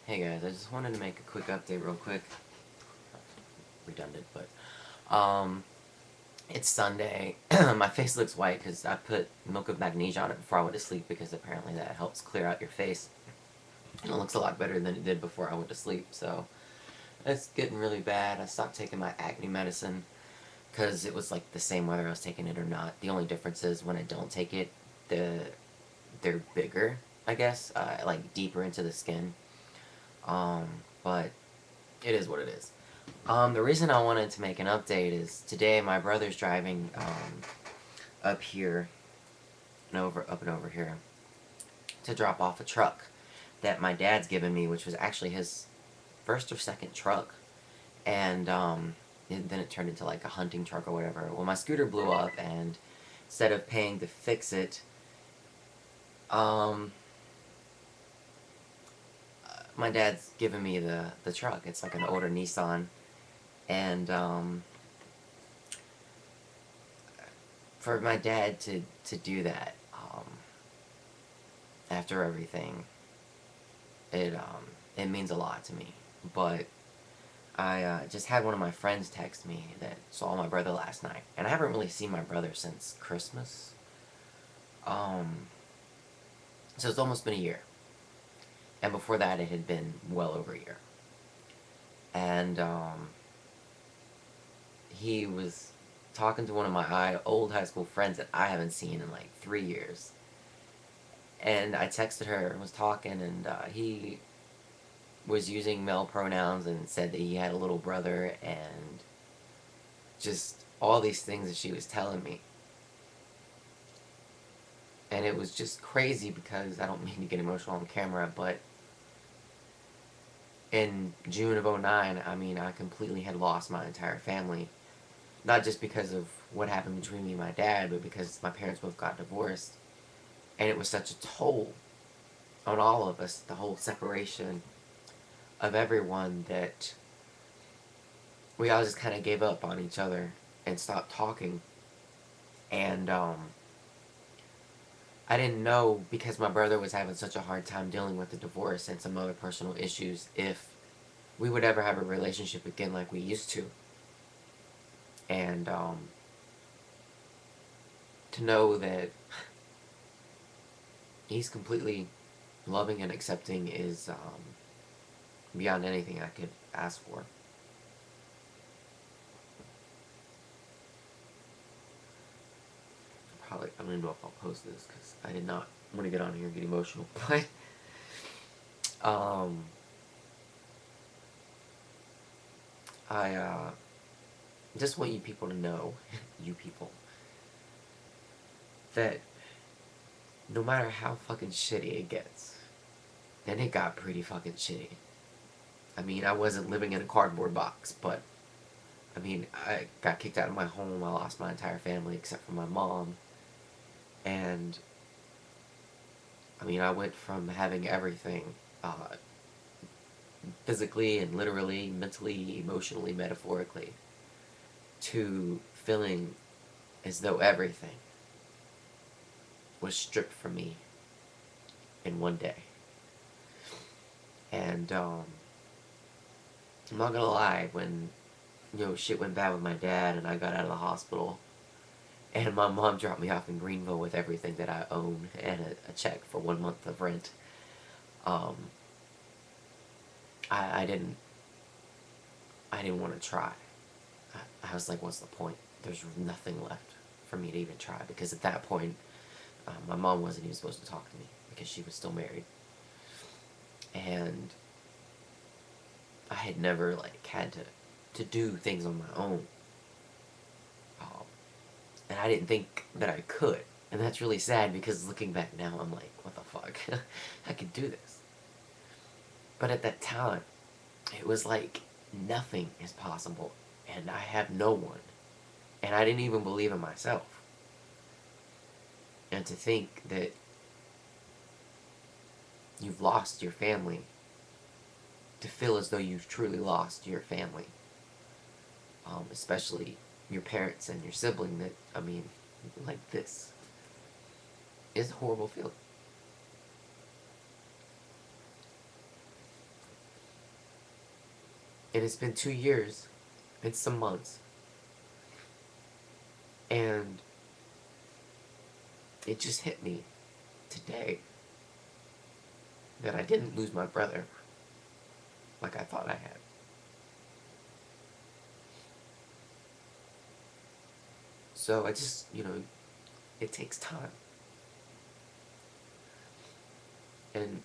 Hey guys, I just wanted to make a quick update real quick. Redundant, but it's Sunday. My face looks white because I put milk of magnesia on it before I went to sleep because apparently that helps clear out your face. And it looks a lot better than it did before I went to sleep, so it's getting really bad. I stopped taking my acne medicine because it was like the same whether I was taking it or not. The only difference is when I don't take it, they're bigger, I guess, like deeper into the skin. But it is what it is. The reason I wanted to make an update is today my brother's driving up here and over here to drop off a truck that my dad's given me, which was actually his first or second truck, and then it turned into like a hunting truck or whatever. Well, my scooter blew up, and instead of paying to fix it, my dad's given me the truck. It's like an older Nissan, and for my dad to do that, after everything, it means a lot to me. But I just had one of my friends text me that saw my brother last night, and I haven't really seen my brother since Christmas. So it's almost been a year, and before that it had been well over a year. And he was talking to one of my old high school friends that I haven't seen in like 3 years. And I texted her and was talking, and he was using male pronouns and said that he had a little brother and just all these things that she was telling me. And it was just crazy because I don't mean to get emotional on camera, but in June of '09, I mean, I completely had lost my entire family. Not just because of what happened between me and my dad, but because my parents both got divorced. And it was such a toll on all of us, the whole separation of everyone, that we all just kind of gave up on each other and stopped talking. And I didn't know, because my brother was having such a hard time dealing with the divorce and some other personal issues, if we would ever have a relationship again like we used to. And to know that he's completely loving and accepting is beyond anything I could ask for. Probably, I don't even know if I'll post this because I did not want to get on here and get emotional, but I just want you people to know, you people, that no matter how fucking shitty it gets, and it got pretty fucking shitty. I mean, I wasn't living in a cardboard box, but I mean, I got kicked out of my home. I lost my entire family except for my mom. And I mean, I went from having everything, physically and literally, mentally, emotionally, metaphorically, to feeling as though everything was stripped from me in one day. And I'm not gonna lie, when shit went bad with my dad and I got out of the hospital, and my mom dropped me off in Greenville with everything that I own and a check for 1 month of rent, um, I didn't want to try. I was like, what's the point? There's nothing left for me to even try, because at that point, my mom wasn't even supposed to talk to me because she was still married. And I had never, like, had to do things on my own. And I didn't think that I could. And that's really sad, because looking back now, I'm like, what the fuck? I could do this. But at that time, it was like nothing is possible, and I have no one. And I didn't even believe in myself. And to think that you've lost your family, to feel as though you've truly lost your family, especially your parents and your sibling, that, I mean, like this, is a horrible feeling. And it's been 2 years and some months. And it just hit me today that I didn't lose my brother like I thought I had. So I just, it takes time. And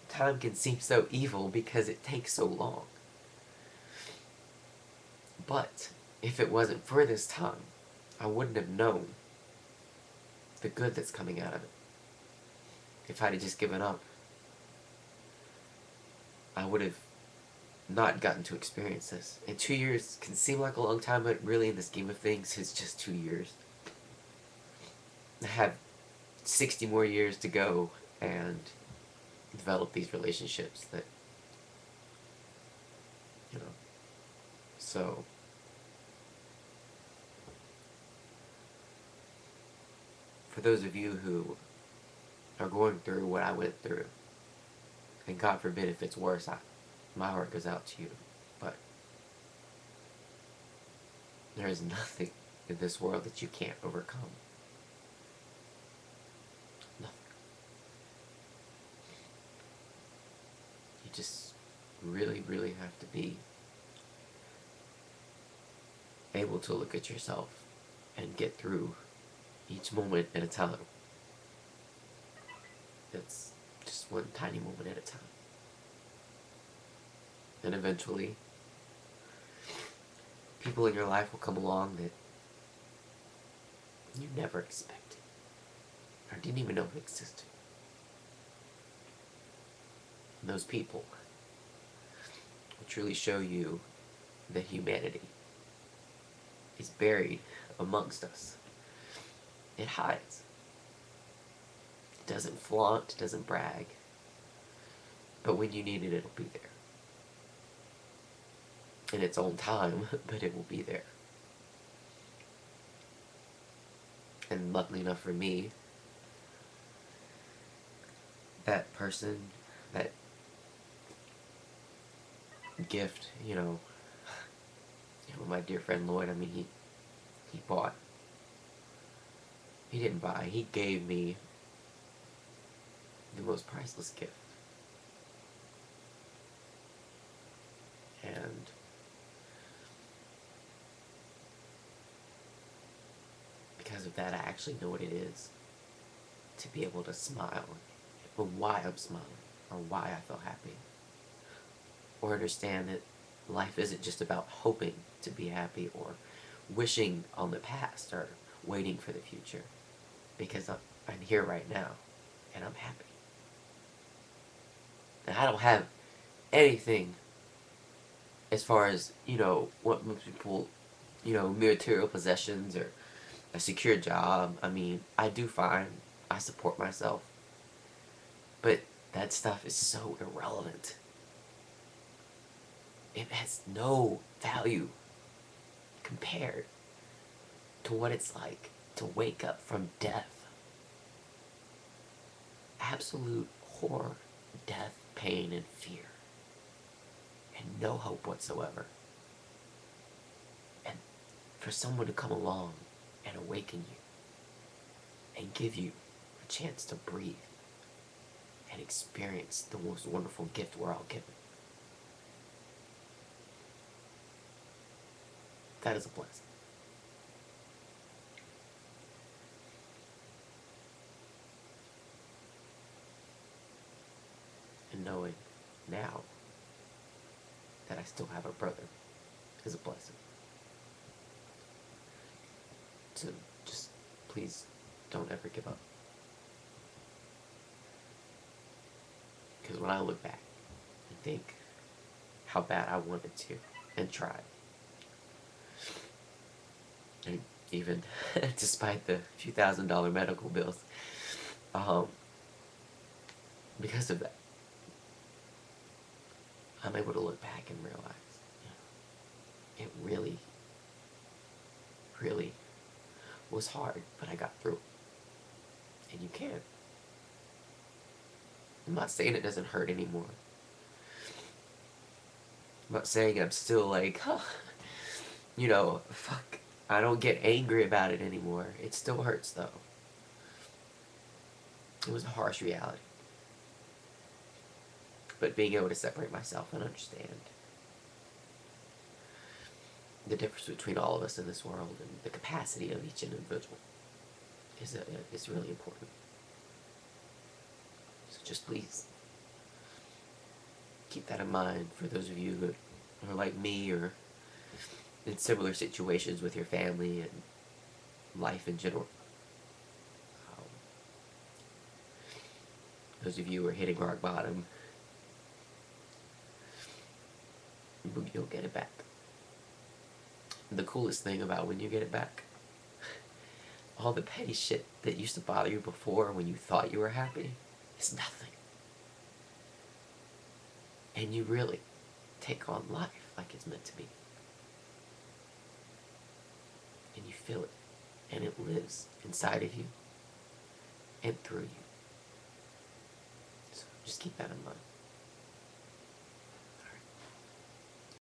time can seem so evil because it takes so long. But if it wasn't for this time, I wouldn't have known the good that's coming out of it. If I'd have just given up, I would have not gotten to experience this. And 2 years can seem like a long time, but really in the scheme of things, it's just 2 years. I have 60 more years to go and develop these relationships that, so for those of you who are going through what I went through, and God forbid if it's worse, my heart goes out to you, but there is nothing in this world that you can't overcome. Nothing. You just really, really have to be able to look at yourself and get through each moment at a time. It's just one tiny moment at a time. And eventually, people in your life will come along that you never expected, or didn't even know existed. And those people will truly show you that humanity is buried amongst us. It hides. It doesn't flaunt, it doesn't brag. But when you need it, it'll be there. In its own time, but it will be there. And luckily enough for me, that person, that gift, my dear friend Lloyd, he bought. He didn't buy, he gave me the most priceless gift. And because of that, I actually know what it is to be able to smile, or why I'm smiling, or why I feel happy, or understand that life isn't just about hoping to be happy or wishing on the past or waiting for the future, because I'm here right now and I'm happy. And I don't have anything as far as, what most people, material possessions or a secure job. I do fine. I support myself. But that stuff is so irrelevant. It has no value compared to what it's like to wake up from death. Absolute horror, death, pain, and fear. And no hope whatsoever. And for someone to come along and awaken you and give you a chance to breathe and experience the most wonderful gift we're all given. That is a blessing. And knowing now that I still have a brother is a blessing. So just please don't ever give up. Because when I look back and think how bad I wanted to and tried, and even despite the few $1,000 medical bills, because of that, I'm able to look back and realize, it really, really was hard, but I got through it. And you can. I'm not saying it doesn't hurt anymore. I'm not saying I'm still like, you know, fuck. I don't get angry about it anymore. It still hurts though. It was a harsh reality. But being able to separate myself and understand the difference between all of us in this world and the capacity of each individual is really important. So just please keep that in mind for those of you who are like me or in similar situations with your family and life in general. Um, those of you who are hitting rock bottom, you'll get it back. The coolest thing about when you get it back, all the petty shit that used to bother you before when you thought you were happy is nothing. And you really take on life like it's meant to be. And you feel it. And it lives inside of you and through you. So just keep that in mind.